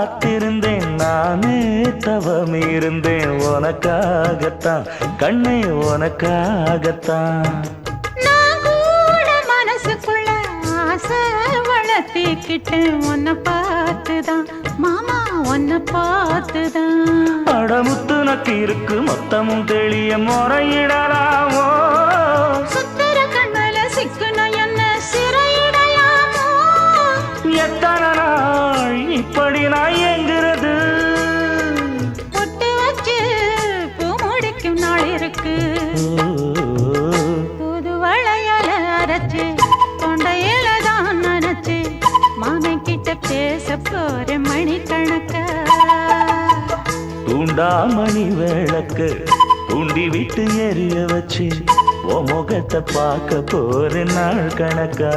காத்திருந்தேன் நானே தவம் இருந்தேன் உனக்காகத்தான் கண்ணே உனக்காகத்தான் நான் கூட மனசுக்குள்ள ஆசை வளர்த்திக்கிட்டேன் உன்னை பார்த்துதான் மாமா உன்னை பார்த்துதான் அடமுத்து நக்கு இருக்கு மொத்தமும் தெளிய முறையிடலாமோ சுத்தர கண்மல சிக்குன என்ன சிறையிடலாமோ எத்தனை நாள் இப்படி நான் எங்கிறது பொட்டு வச்சு பூ முடிக்கும் நாள் இருக்கு புது வளையல அரைச்சு தொண்டையில தான் நினைச்சு மாமன் கிட்ட பேச போற மணிக்கணக்க தூண்டாமணி விளக்கு தூண்டி விட்டு எரிய வச்சு உன் முகத்தை பார்க்க போற நாள் கணக்கா